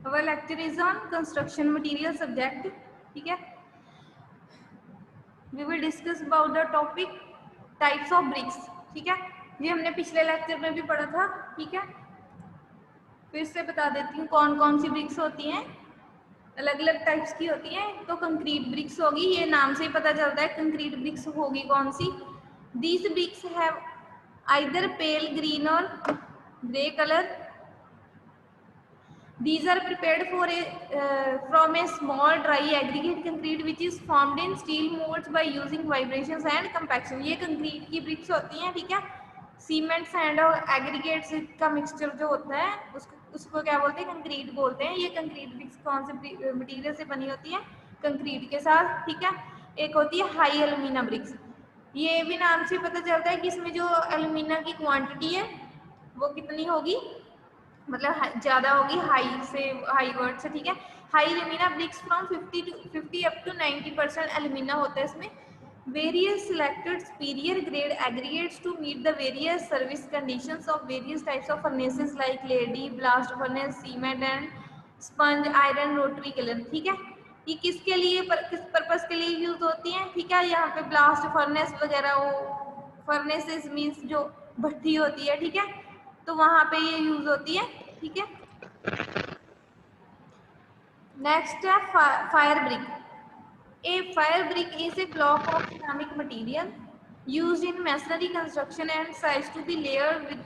our lecture is on construction material subject. ठीक है, we will discuss about the topic types of bricks. ठीक है, ये हमने पिछले लेक्चर में भी पढ़ा था. ठीक है, फिर से बता देती हूँ कौन कौन सी ब्रिक्स होती हैं. अलग अलग टाइप्स की होती हैं. तो कंक्रीट ब्रिक्स होगी, ये नाम से ही पता चलता है कंक्रीट ब्रिक्स होगी कौन सी. These bricks have either pale green or grey color. These are prepared from a small dry aggregate concrete which is formed in steel molds by using vibrations and compaction. ये concrete की BRICS होती हैं. ठीक है, cement sand और aggregates का mixture जो होता है उसको क्या बोलते हैं, कंक्रीट बोलते हैं. ये कंक्रीट ब्रिक्स कौन से मटेरियल से बनी होती है, कंक्रीट के साथ. ठीक है, एक होती है हाई एल्यूमिना ब्रिक्स. ये भी नाम से पता चलता है कि इसमें जो एल्यूमिना की क्वांटिटी है वो कितनी होगी, मतलब ज़्यादा होगी हाई से, हाई वर्ड से. ठीक है, high alumina bricks from 50 up to 90% alumina होता है इसमें. Various selected superior grade aggregates to meet the various service conditions of various types of furnaces like ladle, blast furnace, cement and sponge, iron, rotary kiln. ठीक है, ये किसके लिए किस purpose के लिए यूज होती हैं. ठीक है, यहाँ पे ब्लास्ट फर्नेस वगैरह, वो फर्नेसेस मीन्स जो भट्टी होती है. ठीक है, तो वहां पे ये यूज होती है. ठीक है, नेक्स्ट है fire brick. A fire brick is a block of ceramic material used in masonry construction and sized to be layered with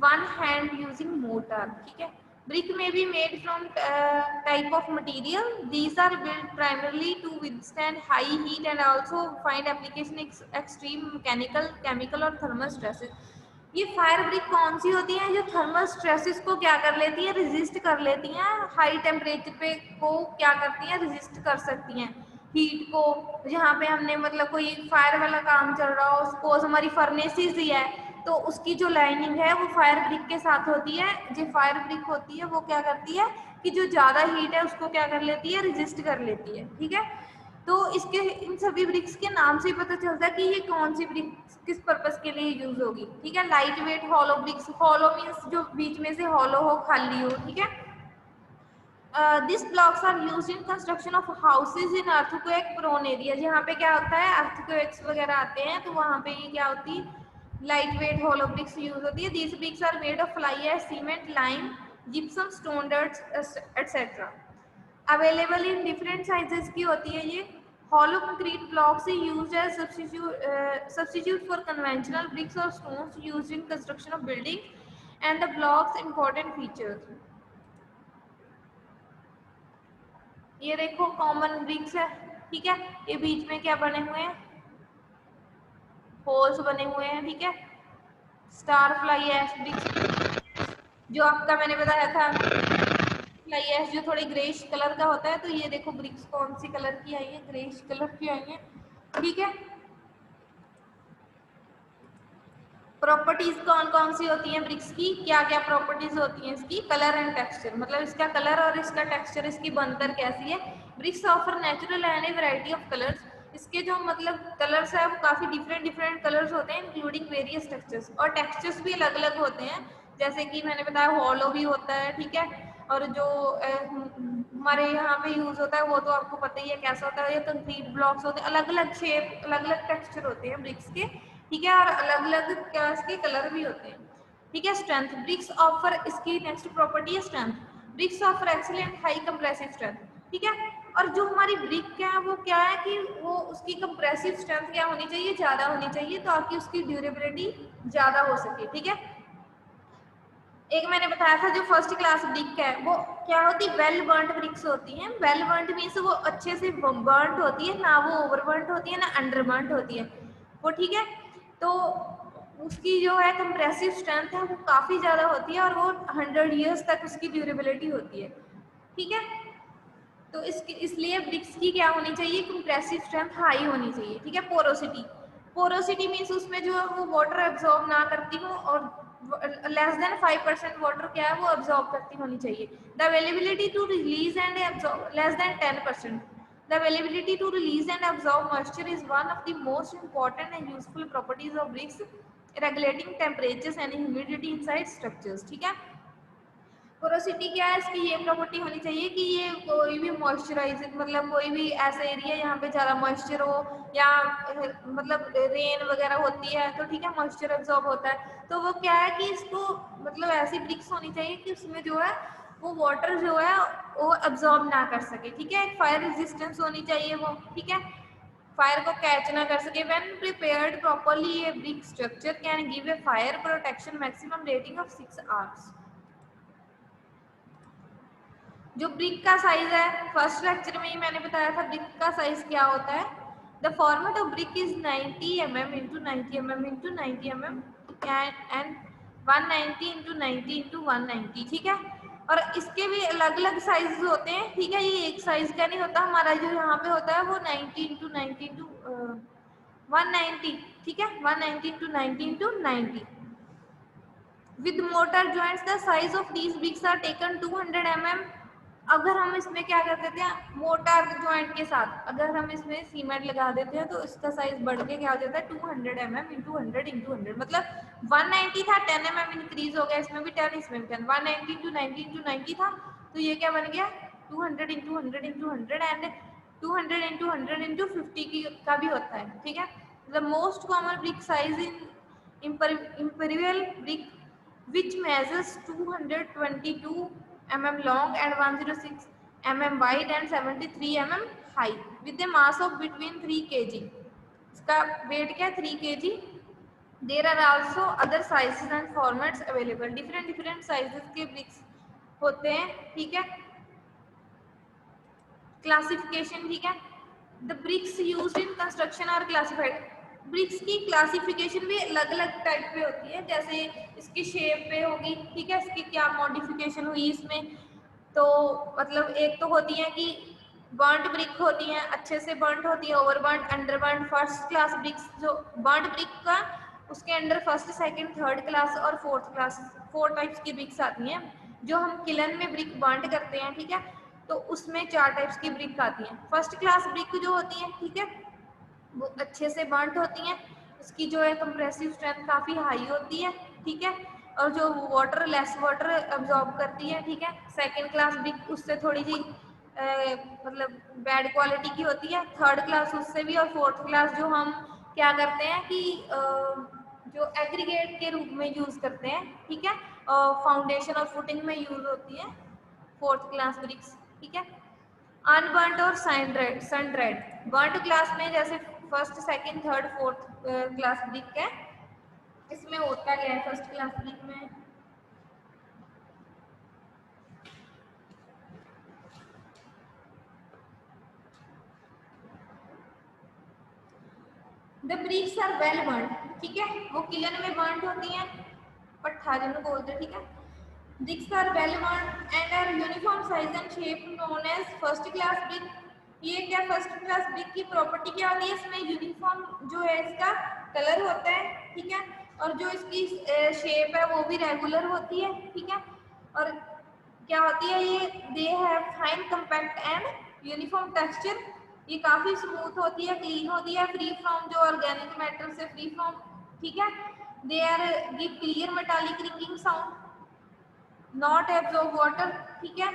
one hand using mortar. ठीक है, brick may be made from type of material. These are built primarily to withstand high heat and also find application extreme mechanical, chemical और thermal stresses. ये fire brick कौन सी होती है, जो thermal stresses को क्या कर लेती है, रेजिस्ट कर लेती हैं. हाई टेम्परेचर पे को क्या करती हैं, रेजिस्ट कर सकती हैं हीट को. जहाँ पे हमने मतलब कोई फायर वाला काम चल रहा हो, सपोज हमारी फर्नेसिस ही है, तो उसकी जो लाइनिंग है वो फायर ब्रिक के साथ होती है. जो फायर ब्रिक होती है वो क्या करती है कि जो ज़्यादा हीट है उसको क्या कर लेती है, रेजिस्ट कर लेती है. ठीक है, तो इसके इन सभी ब्रिक्स के नाम से ही पता चलता है कि ये कौन सी ब्रिक्स किस पर्पस के लिए यूज होगी. ठीक है, light weight hollow bricks. Hollow means जो बीच में से हॉलो हो, खाली हो. ठीक है, this blocks are use in construction of houses in earthquake prone area. जहाँ पे क्या होता है, अर्थक्वेक्स वगैरह आते हैं तो वहाँ पे ये क्या होती है, light weight hollow bricks use होती है. This bricks are made of fly ash, cement, lime, gypsum, stone dirts etcetera. Available in different sizes की होती है ये. Hollow concrete blocks used as substitute for conventional bricks और stones used in construction of building and the blocks important features. ये देखो common BRICS है. ठीक है, ये बीच में क्या बने हुए हैं, होल्स बने हुए हैं. ठीक है, स्टार फ्लाई एश ब्रिक्स जो आपका मैंने बताया था, फ्लाई एश जो थोड़ी ग्रेश कलर का होता है. तो ये देखो ब्रिक्स कौन सी कलर की आई है, ग्रेश कलर की आई है. ठीक है, प्रॉपर्टीज कौन कौन सी होती हैं ब्रिक्स की, क्या क्या प्रॉपर्टीज होती हैं इसकी. कलर एंड टेक्सचर, मतलब इसका कलर और इसका टेक्सचर, इसकी बनकर कैसी है. Bricks offer natural and a variety of colours. इसके जो मतलब कलर्स है वो काफी डिफरेंट कलर्स होते हैं इंक्लूडिंग वेरियस टेक्सचर्स. और टेक्सचर्स भी अलग अलग होते हैं, जैसे कि मैंने बताया हॉलो भी होता है. ठीक है, और जो हमारे यहाँ पे यूज होता है वो तो आपको पता ही है कैसा होता है. ये कंक्रीट ब्लॉक्स होते हैं, अलग अलग शेप, अलग अलग टेक्सचर होते हैं ब्रिक्स के. ठीक है, और अलग अलग क्या इसके कलर भी होते हैं. ठीक है, स्ट्रेंथ. ब्रिक्स ऑफर, इसकी नेक्स्ट प्रॉपर्टी है strength. Bricks offer excellent high compressive strength. ठीक है, और जो हमारी ब्रिक क्या है वो क्या है कि वो उसकी कंप्रेसिव स्ट्रेंथ क्या होनी चाहिए, ज़्यादा होनी चाहिए, ताकि उसकी ड्यूरेबिलिटी ज़्यादा हो सके. ठीक है, एक मैंने बताया था जो फर्स्ट क्लास ब्रिक है वो क्या होती है, वेल बर्न्ड ब्रिक्स होती हैं. वेल बर्न्ड मीन्स वो अच्छे से बर्न्ड होती है, ना वो ओवर बर्न्ड होती है ना अंडर बर्न्ड होती है वो. ठीक है, तो उसकी जो है कंप्रेसिव स्ट्रेंथ है वो काफ़ी ज़्यादा होती है और वो 100 ईयर्स तक उसकी ड्यूरेबिलिटी होती है. ठीक है, तो इसलिए ब्रिक्स की क्या होनी चाहिए, कंप्रेसिव स्ट्रेंथ हाई होनी चाहिए. ठीक है, पोरोसिटी. पोरोसिटी मीन्स उसमें जो है वो वाटर एब्जॉर्ब ना करती हो और लेस देन 5% वाटर क्या है वो एब्जॉर्ब करती होनी चाहिए. The availability to release and absorb less than 10%. The availability to release and absorb moisture is one of the most important and useful properties of bricks, regulating temperatures and humidity inside structures. ठीक है, porosity क्या है इसकी, ये property होनी चाहिए कि ये कोई भी मॉइस्चराइज, मतलब कोई भी ऐसा एरिया यहाँ पे ज़्यादा मॉइस्चर हो या मतलब रेन वगैरह होती है तो ठीक है मॉइस्चर एब्जॉर्ब होता है, तो वो क्या है कि इसको मतलब ऐसी ब्रिक्स होनी चाहिए कि उसमें जो है वो वाटर जो है वो एब्जॉर्ब ना कर सके, ठीक है। एक फायर रेजिस्टेंस होनी चाहिए वो, ठीक है, फायर को कैच ना कर सके। When prepared properly A brick structure can give a fire protection maximum rating of 6 hours. जो ब्रिक का साइज है, फर्स्ट लेक्चर में ही मैंने बताया था ब्रिक का साइज क्या होता है। The format of brick is 90 mm into 90 mm into 90 mm and 190 into 90 into 190, ठीक है। और इसके भी अलग अलग साइज होते हैं, ठीक है, ये एक साइज का नहीं होता। हमारा जो यहाँ पे होता है वो 90 इंटू 90 इंटू 190, ठीक है, 190 into 90 into 90। With mortar joints, the size of these bricks are taken 200 mm। अगर हम इसमें क्या कर देते हैं मोटार ज्वाइंट के साथ, अगर हम इसमें सीमेंट लगा देते हैं तो इसका साइज बढ़ के क्या हो जाता है 200 mm इंटू 100 इंटू 100, मतलब 190 था, 10 mm इंक्रीज हो गया, इसमें भी 10 इसमें भी 10, 190 इंटू 90 इंटू 90 था तो ये क्या बन गया 200 into 100 into 100 and 200 into 100 into 50 की का भी होता है, ठीक है। The most common brick size in imperial brick which measures 222 mm long and 106 mm wide and 73 mm high with a mass of between 3 kg। इसका वेट क्या है 3 kg। There are also other sizes and formats available, different different sizes के bricks होते हैं, ठीक है। Classification, ठीक है, the bricks used in construction are classified. Bricks की क्लासिफिकेशन भी अलग अलग टाइप पे होती है, जैसे इसकी शेप पे होगी, ठीक है, इसकी क्या मॉडिफिकेशन हुई इसमें। तो मतलब एक तो होती है कि बर्न्ट ब्रिक होती हैं, अच्छे से बर्न्ट होती है, over burnt, under burnt, first class BRICS. जो बर्न्ट ब्रिक का उसके under first second third class और फोर्थ क्लास 4 टाइप्स की ब्रिक्स आती हैं। जो हम किलन में ब्रिक बर्न्ट करते हैं, ठीक है, तो उसमें 4 टाइप्स की ब्रिक आती हैं। फर्स्ट क्लास ब्रिक जो होती है, ठीक है, वो अच्छे से बर्न्ट होती हैं, इसकी जो है कंप्रेसिव स्ट्रेंथ काफ़ी हाई होती है, ठीक है, और जो वाटर लेस वाटर अब्जॉर्ब करती है, ठीक है। सेकेंड क्लास ब्रिक उससे थोड़ी सी मतलब बैड क्वालिटी की होती है, थर्ड क्लास उससे भी, और फोर्थ क्लास जो हम क्या करते हैं कि जो एग्रीगेट के रूप में यूज़ करते हैं, ठीक है, फाउंडेशन और फुटिंग में यूज़ होती है फोर्थ क्लास ब्रिक्स, ठीक है। अनबर्न्ट और सन रेड बर्न्ट क्लास में जैसे first second third fourth class brick है, इसमें होता क्या है फर्स्ट क्लास ब्रिक में the bricks are well burnt, ठीक है, वो किलन में बर्न्ट होती हैं, पट्ठा जिन्होंने बोलते हैं, ठीक है। Bricks are well burnt and are uniform size and shape known as first class brick. ये क्या फर्स्ट क्लास ब्रिक की प्रॉपर्टी क्या होती है, इसमें यूनिफॉर्म जो है इसका कलर होता है, ठीक है, और जो इसकी शेप है वो भी रेगुलर होती है, ठीक है। और क्या होती है ये they have fine compact and uniform texture, ये काफी स्मूथ होती है, क्लीन होती है, फ्री फ्रॉम जो ऑर्गेनिक मैटर से फ्री फ्रॉम, ठीक है। They are give clear metallic ringing sound, not absorb water, ठीक है,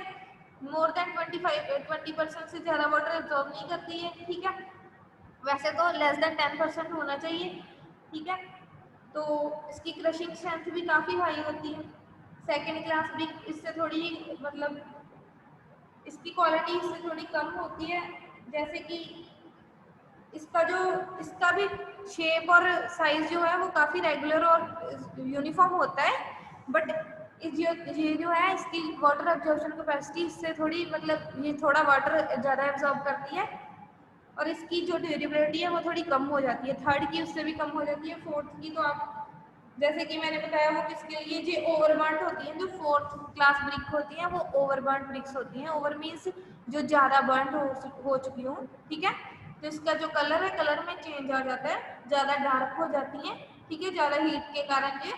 मोर देन 20% से ज़्यादा वाटर एब्जॉर्ब नहीं करती है, ठीक है। वैसे तो लेस देन 10% होना चाहिए, ठीक है। तो इसकी क्रशिंग स्ट्रेंथ भी काफ़ी हाई होती है। सेकेंड क्लास ब्रिक इससे थोड़ी मतलब इसकी क्वालिटी इससे थोड़ी कम होती है, जैसे कि इसका भी शेप और साइज जो है वो काफ़ी रेगुलर और यूनिफॉर्म होता है, बट ये जो है इसकी वाटर एब्जॉर्प्शन कैपेसिटी इससे थोड़ी मतलब ये थोड़ा वाटर ज़्यादा एब्जॉर्ब करती है, और इसकी जो ड्यूरेबिलिटी है वो थोड़ी कम हो जाती है, थर्ड की उससे भी कम हो जाती है, फोर्थ की तो आप जैसे कि मैंने बताया वो किसके लिए जो ओवरबर्न्ट होती हैं, जो फोर्थ क्लास ब्रिक होती हैं वो ओवरबर्न्ट ब्रिक्स होती हैं। ओवर मीन्स जो ज़्यादा बर्न हो चुकी हूँ, ठीक है, तो इसका जो कलर है कलर में चेंज आ जाता है, ज़्यादा डार्क हो जाती है, ठीक है, ज़्यादा हीट के कारण ये,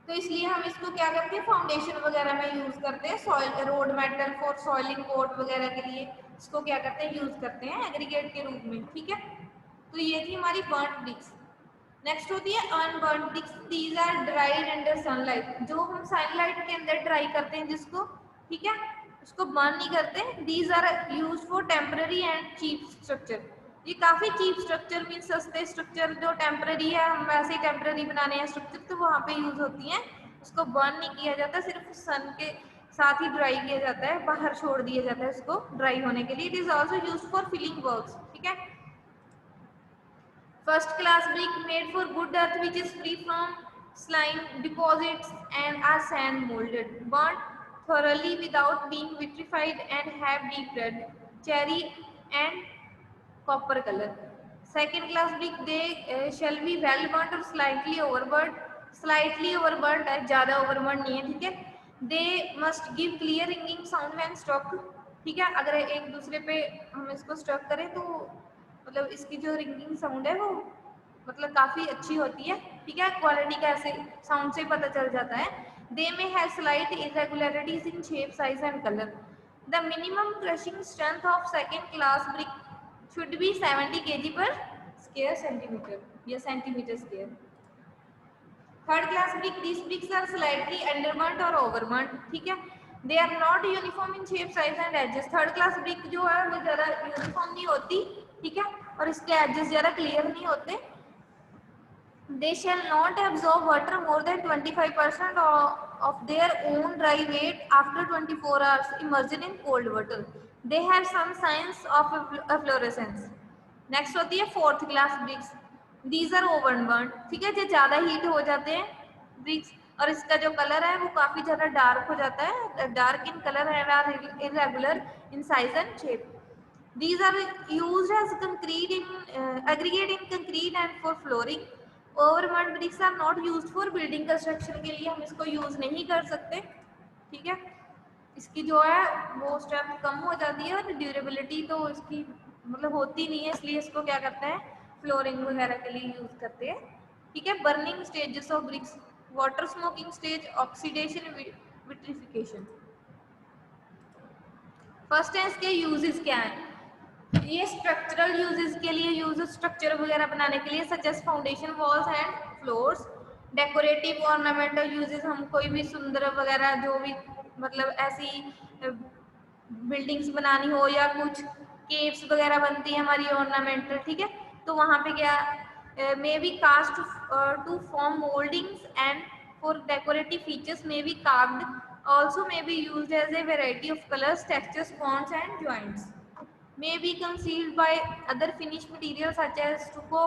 तो इसलिए हम इसको क्या करते हैं फाउंडेशन वगैरह में यूज़ करते हैं, soil road metal for soiling coat वगैरह के लिए इसको क्या करते हैं यूज़ करते हैं एग्रीगेट के रूप में, ठीक है। तो ये थी हमारी बर्न्ट ब्रिक्स। नेक्स्ट होती है unburn bricks, these are dried under sunlight, जो हम सनलाइट के अंदर ड्राई करते हैं जिसको, ठीक है, उसको बर्न नहीं करते। These are use for temporary and cheap structure, ये काफी चीप स्ट्रक्चर मीन सस्ते स्ट्रक्चर जो टेम्पररी है, हम वैसे ही टेम्पररी बनाने हैं स्ट्रक्चर, तो वहाँ पे यूज होती हैं। उसको बर्न नहीं किया जाता, सिर्फ सन के साथ ही ड्राई किया जाता है, बाहर छोड़ दिया जाता है उसको ड्राई होने के लिए। It is also use for filling works, ठीक है। First class brick made for good earth which is free from slime deposits and are sand molded, burnt thoroughly without being vitrified and have deep red, cherry and copper color. Second class brick they shall be well burnt or slightly overburnt, slightly overburnt है, ज़्यादा overburnt नहीं है, ठीक है। They must give clear ringing sound when struck, ठीक है। अगर एक दूसरे पे हम इसको स्ट्रक करें तो मतलब इसकी जो रिंगिंग साउंड है वो मतलब काफी अच्छी होती है, ठीक है। क्वालिटी का ऐसे साउंड से ही पता चल जाता है। They may have slight irregularities in shape size and colour. The minimum crushing strength of second class brick should be 70 kg per square centimetre या centimetre square. Third class brick, this bricks are slightly underburnt और overburnt, ठीक है। They are not uniform in shape size and edges, third class brick जो है वो ज़्यादा uniform नहीं होती, ठीक है, और इसके एजेस ज़्यादा क्लियर नहीं होते। They shall not absorb water more than 25% of their own dry weight after 24 hours immersion in cold water. They have some signs of efflorescence. Next होती है fourth class bricks, these are oven burn, ठीक है, जो ज़्यादा heat हो जाते हैं BRICS, और इसका जो कलर है वो काफ़ी ज़्यादा डार्क हो जाता है, डार्क इन कलर है, irregular in size and shape. These are used as concrete in aggregate in concrete and for flooring. Overburnt bricks are not used for building construction के लिए हम इसको यूज नहीं कर सकते, ठीक है। इसकी जो है वो स्ट्रेंथ कम हो जाती है और ड्यूरेबिलिटी तो इसकी मतलब होती नहीं है, इसलिए इसको क्या करते हैं फ्लोरिंग वगैरह के लिए यूज करते हैं, ठीक है। Burning stages of BRICS, water smoking stage, oxidation, vitrification. First है इसके यूजेस क्या है, ये स्ट्रक्चरल यूजेस के लिए यूज, स्ट्रक्चर वगैरह बनाने के लिए such as foundation walls and floors. Decorative ornamental uses, हम कोई भी सुंदर वगैरह जो भी मतलब ऐसी बिल्डिंग्स बनानी हो या कुछ केव्स वगैरह बनती है हमारी ऑर्नामेंटल, ठीक है, तो वहाँ पे क्या may be cast to form mouldings and for decorative features may be carved, also may be used as a variety of colors, textures, fonts and joints. May be concealed by other finished materials such as stucco,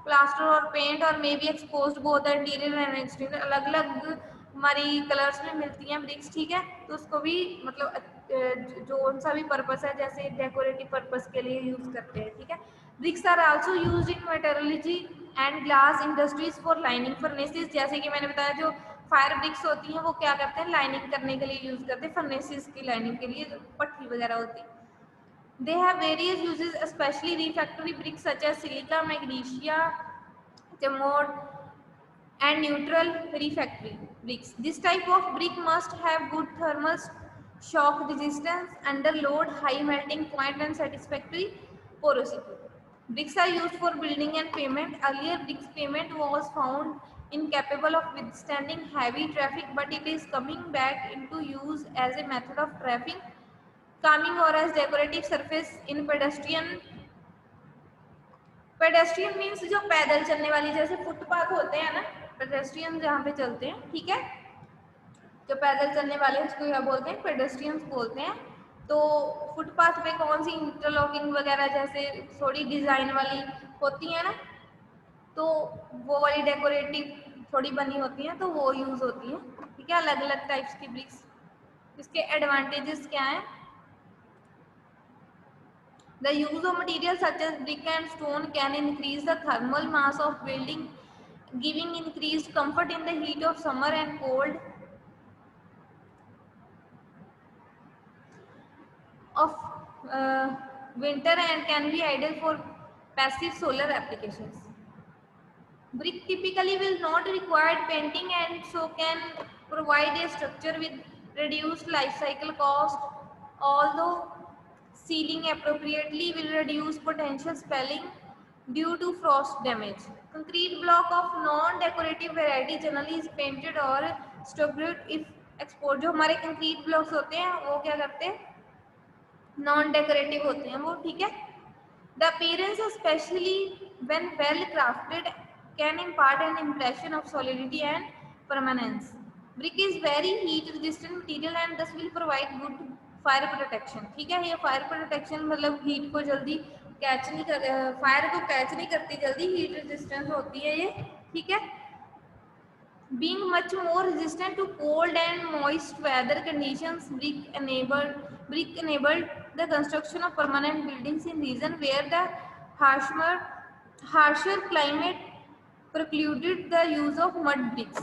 plaster or paint, or may be exposed both interior and exterior. अलग अलग हमारी colours में मिलती हैं BRICS, ठीक है, तो उसको भी मतलब जो उनका भी पर्पस है जैसे डेकोरेटिव पर्पस के लिए यूज करते हैं, ठीक है। Bricks are also used in metallurgy and glass industries for lining furnaces, जैसे कि मैंने बताया जो फायर ब्रिक्स होती हैं वो क्या करते हैं लाइनिंग करने के लिए यूज करते हैं, फर्नेसेस की लाइनिंग के लिए पट्टी वगैरह होती है। They have various uses, especially refractory bricks such as silica, magnesia, chamot, and neutral refractory bricks. This type of brick must have good thermal shock resistance, under load, high melting point, and satisfactory porosity. Bricks are used for building and pavement. Earlier, bricks pavement was found incapable of withstanding heavy traffic, but it is coming back into use as a method of traffic calming or as decorative surface in pedestrian means जो पैदल चलने वाली जैसे footpath होते हैं ना, pedestrian जहाँ पे चलते हैं, ठीक है, जो पैदल चलने वाले उसको क्या बोलते हैं पेडेस्ट्रियंस बोलते हैं। तो फुटपाथ पे कौन सी इंटरलॉकिंग वगैरह जैसे थोड़ी डिजाइन वाली होती है ना, तो वो वाली डेकोरेटिव थोड़ी बनी होती हैं तो वो यूज होती है, ठीक है, अलग अलग टाइप्स की ब्रिक्स। इसके एडवांटेजेस क्या हैं, the use of materials such as brick and stone can increase the thermal mass of building, giving increased comfort in the heat of summer and cold of winter, and can be ideal for passive solar applications. Brick typically will not require painting and so can provide a structure with reduced life cycle cost, although sealing appropriately will reduce potential spalling due to frost damage. Concrete block of non-decorative variety generally is painted or stuccoed if exposed. जो हमारे concrete blocks होते हैं वो क्या करते हैं, non-decorative होते हैं वो, ठीक है. The appearance, especially when well crafted, can impart an impression of solidity and permanence. Brick is very heat resistant material and thus will provide good fire protection. ठीक है, ये fire protection मतलब heat को जल्दी कैच नहीं कर, fire को catch नहीं करती जल्दी, हीट रेजिस्टेंस होती है ये, ठीक है. Being much more resistant to cold and moist weather conditions, brick enabled the construction of permanent buildings in regions where the harsher climate precluded the use of mud bricks.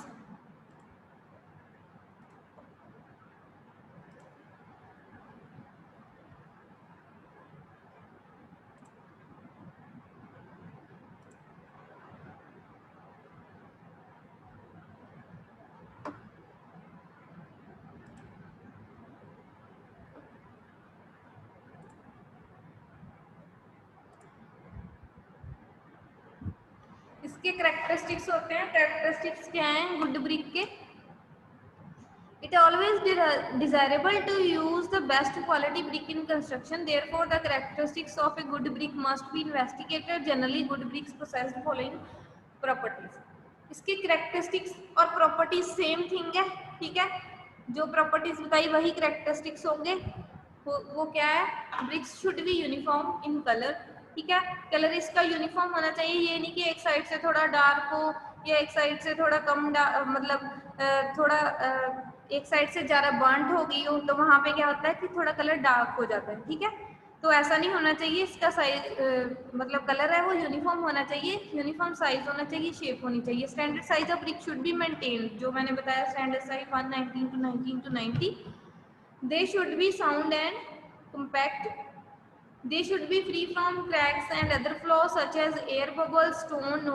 इसके characteristics होते हैं, characteristics क्या हैं good brick के. It always desirable to use the best quality brick in construction. Therefore, the characteristics of a good brick must be investigated. Generally, good bricks possess the following properties. इसके characteristics और properties same thing है, ठीक है. जो properties बताई वही characteristics होंगे. वो क्या है, bricks should be uniform in color, ठीक है. कलर इसका यूनिफॉर्म होना चाहिए, ये नहीं कि एक साइड से थोड़ा डार्क हो या एक साइड से थोड़ा कम मतलब थोड़ा एक साइड से ज़्यादा बर्न्ट हो गई हो तो वहाँ पे क्या होता है कि थोड़ा कलर डार्क हो जाता है, ठीक है. तो ऐसा नहीं होना चाहिए, इसका साइज मतलब कलर है वो यूनिफॉर्म होना चाहिए, यूनिफॉर्म साइज होना चाहिए, शेप होनी चाहिए. Standard size of brick should be maintain, जो मैंने बताया standard size 119 to 19 to 90. They should B sound and compact. They should be free from cracks and other flaws such as air bubbles, stone.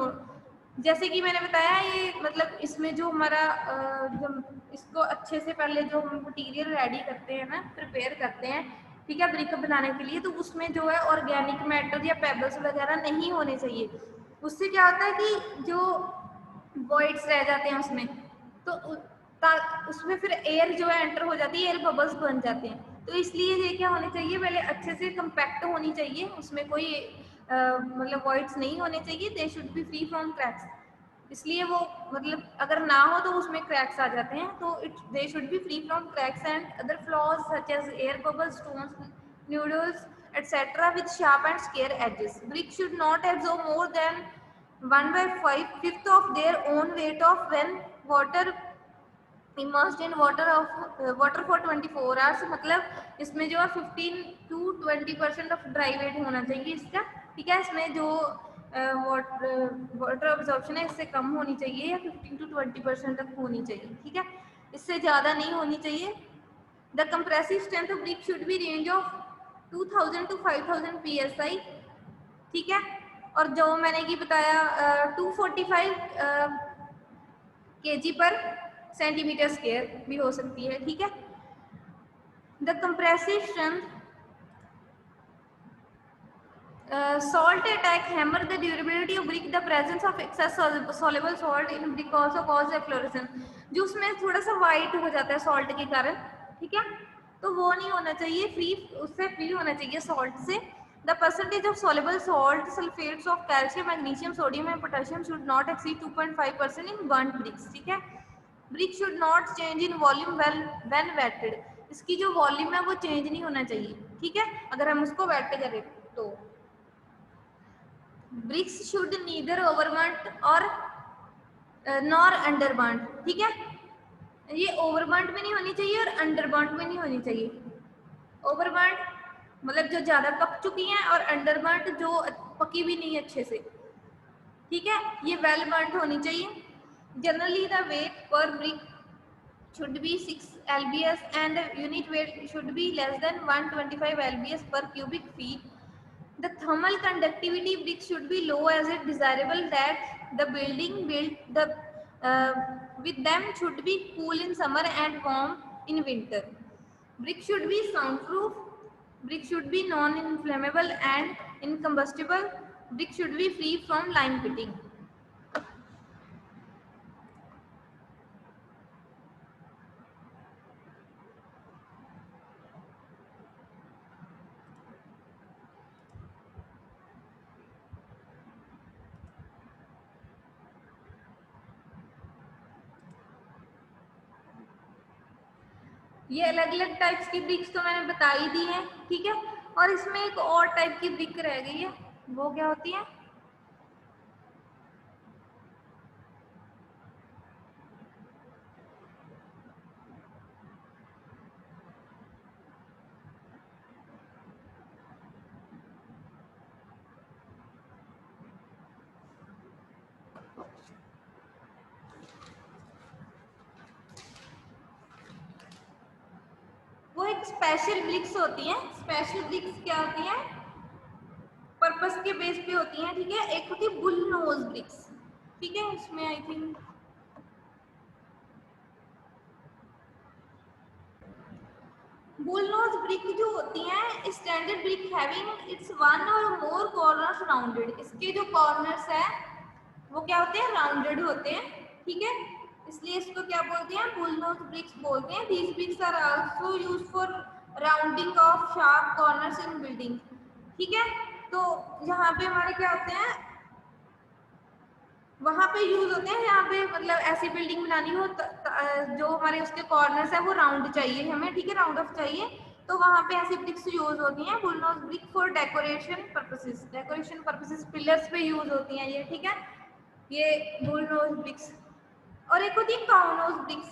जैसे कि मैंने बताया ये मतलब इसमें जो हमारा जब इसको अच्छे से पहले जो हम मटीरियल रेडी करते हैं ना, प्रिपेयर करते हैं, ठीक है, ब्रिक बनाने के लिए, तो उसमें जो है ऑर्गेनिक मैटर या पेबल्स वगैरह नहीं होने चाहिए. उससे क्या होता है कि जो वॉइड्स रह जाते हैं उसमें, तो उसमें फिर एयर जो है एंटर हो जाती है, एयर बबल्स बन जाते हैं. तो इसलिए ये क्या होनी चाहिए, पहले अच्छे से कंपैक्ट होनी चाहिए, उसमें कोई मतलब वॉइड्स नहीं होने चाहिए. दे should be free from cracks. इसलिए वो मतलब अगर ना हो तो उसमें क्रैक्स आ जाते हैं, तो they should be free from cracks and other flaws such as air bubbles, stones, nodules etc. with sharp and square edges. Brick should not absorb more than 1/5 of their own weight of when water immersed in water for 24 hours. मतलब इसमें जो है 15 to 20% of dry wait होना चाहिए इसका, ठीक है. इसमें जो वाटर अब्जॉर्प्शन है इससे कम होनी चाहिए या 15 to 20% तक होनी चाहिए, ठीक है, इससे ज़्यादा नहीं होनी चाहिए. The compressive strength of brick should B range of 2000 to 5000 psi, ठीक है. और जो मैंने कि बताया 245 kg पर सेंटीमीटर स्क्वायर भी हो सकती है, ठीक है. The compressive strength salt attack hammer the durability of brick. The presence of excess soluble salt in brick also cause efflorescence. जो उसमें थोड़ा सा वाइट हो जाता है सॉल्ट के कारण, ठीक है, तो वो नहीं होना चाहिए, फ्री उससे फ्री होना चाहिए सॉल्ट से. The percentage of soluble salt, sulfates of calcium, magnesium, sodium and potassium should not exceed 2.5% in burnt bricks, ठीक है. Brick should not change in volume when wetted. इसकी जो वॉल्यूम है वो चेंज नहीं होना चाहिए, ठीक है, अगर हम उसको वेट करें तो. ब्रिक्स शुड नीदर ओवरबर्nt और नॉर अंडरबर्nt, ठीक है. ये ओवरबर्nt में नहीं होनी चाहिए और अंडरबर्nt में नहीं होनी चाहिए. ओवरबर्nt मतलब जो ज़्यादा पक चुकी हैं और अंडरबर्nt जो पकी भी नहीं अच्छे से, ठीक है, ये वेल बर्nt होनी चाहिए. जनरली द वेट पर brick should be 6 lbs and the unit weight should be less than 125 lbs per cubic feet. The thermal conductivity bricks should be low as it desirable that the building built with them should be cool in summer and warm in winter. Brick should be soundproof. Brick should be non-inflammable and incombustible. Brick should be free from lime pitting. ये अलग अलग types की BRICS तो मैंने बता ही दी है, ठीक है। और इसमें एक और टाइप की ब्रिक रह गई है, वो क्या होती है? वो एक स्पेशल ब्रिक्स होती हैं। स्पेशल ब्रिक्स क्या होती हैं? पर्पस के बेस पे होती हैं, ठीक है। एक होती है बुल नोज ब्रिक्स, ठीक है। इसमें I think bull knows brick जो होती हैं standard brick having it's one और मोर कॉर्नर्स राउंडेड। इसके जो कॉर्नर्स है वो क्या होते हैं? राउंडेड होते हैं, ठीक है। इसलिए इसको क्या बोलते हैं? बुल नोज ब्रिक्स बोलते हैं। These bricks are also used for rounding off sharp corners in building, ठीक है। तो यहाँ पे हमारे क्या होते हैं? वहां पे यूज होते हैं यहाँ पे, मतलब ऐसी बिल्डिंग बनानी हो जो हमारे उसके कॉर्नर्स है वो राउंड चाहिए हमें, ठीक है, राउंड ऑफ चाहिए। तो वहां पे ऐसी ब्रिक्स यूज होती हैं, bull knows brick for decoration purposes. Decoration purposes pillars पे यूज होती हैं ये, ठीक है, ये बुल नोज ब्रिक्स। और एक होती है cow nose bricks,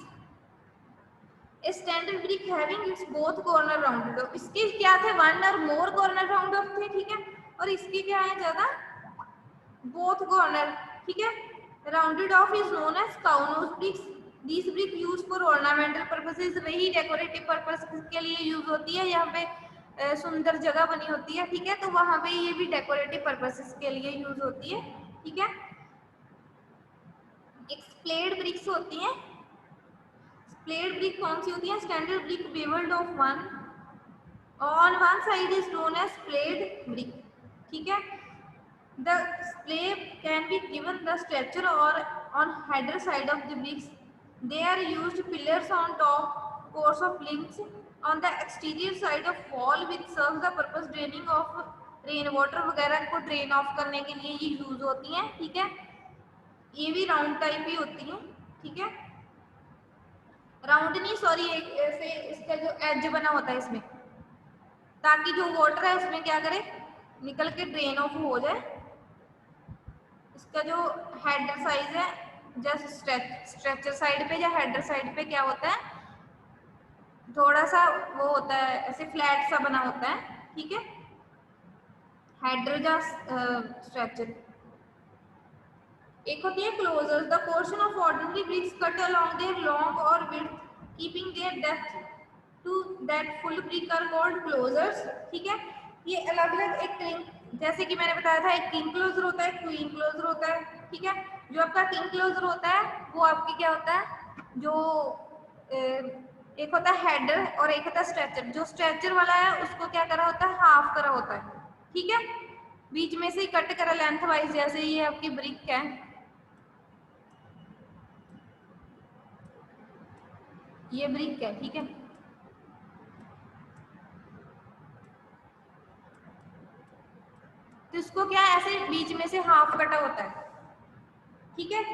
standard brick having its both corner rounded off. इसके क्या थे? वन और मोर कॉर्नर राउंड ऑफ थे, ठीक है। और इसकी क्या है? ज्यादा both corner, ठीक है। Rounded off is known as cow nose bricks. This brick use for ornamental purposes, वही डेकोरेटिव पर्पस के लिए यूज होती है। यहाँ पे सुंदर जगह बनी होती है, ठीक है, तो वहां पे ये भी डेकोरेटिव पर्पसेस के लिए यूज होती है, ठीक है। एक स्प्लेड ब्रिक्स होती हैं। स्प्लेड ब्रिक कौन सी होती है? Standard brick bevelled off one on one side is known as splayed brick, ठीक है। The splay can be given the structure or on header side of the bricks. They are used pillars on top, course of links on the exterior side of wall which serves the purpose draining of rain water वगैरह को drain of करने के लिए ये use होती हैं, ठीक है। ये भी राउंड टाइप ही होती है, ठीक है। राउंड नहीं, सॉरी, ऐसे इसका जो एज बना होता है इसमें, ताकि जो वाटर है इसमें क्या करे? निकल के ड्रेन ऑफ हो जाए। इसका जो हेडर साइज है, जस्ट स्ट्रेचर साइड पे या हेडर साइड पे क्या होता है? थोड़ा सा वो होता है, ऐसे फ्लैट सा बना होता है, ठीक है, हेडर या स्ट्रेचर। एक होती है closure, the portion of ordinary bricks cut along their long और width keeping their depth to that full brick are called closures, ठीक है। ये अलग अलग एक किंग, जैसे कि मैंने बताया था, एक किंग क्लोजर होता है, क्वीन क्लोजर होता है, ठीक है। जो आपका किंग क्लोजर होता है वो आपकी क्या होता है? जो एक होता है हेडर और एक होता है स्ट्रेचर। जो स्ट्रेचर वाला है उसको क्या करा होता है? हाफ करा होता है, ठीक है, बीच में से ही कट करा लेंथ वाइज, जैसे ये आपकी ब्रिक है, ये ब्रिक है, ठीक है। तो इसको क्या ऐसे बीच में से हाफ कटा होता है, ठीक है,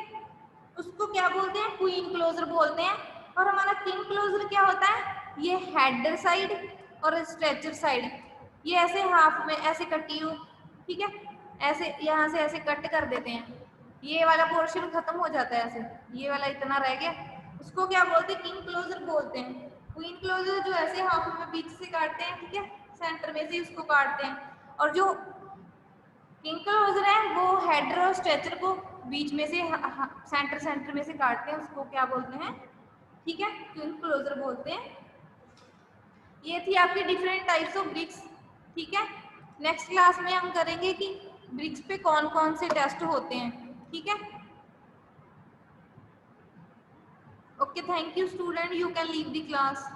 उसको क्या बोलते हैं? क्वीन क्लोजर बोलते हैं। और हमारा किंग क्लोजर क्या होता है? ये हेडर साइड और स्ट्रेचर साइड, ये ऐसे हाफ में ऐसे कटी हो, ठीक है, ऐसे यहाँ से ऐसे कट कर देते हैं, ये वाला पोर्शन खत्म हो जाता है, ऐसे ये वाला इतना रह गया, उसको क्या बोलते हैं? किंग क्लोजर बोलते हैं। क्वीन क्लोजर जो ऐसे हाफ में बीच से काटते हैं, ठीक है, सेंटर में से उसको काटते हैं। और जो किंग क्लोजर है वो हेडर और स्ट्रेचर को बीच में से सेंटर में से काटते हैं, उसको क्या बोलते हैं? ठीक है, किंग क्लोजर बोलते हैं। ये थी आपकी डिफरेंट टाइप्स ऑफ ब्रिक्स, ठीक है। नेक्स्ट क्लास में हम करेंगे कि ब्रिक्स पे कौन कौन से टेस्ट होते हैं, ठीक है। Okay, thank you student, you can leave the class.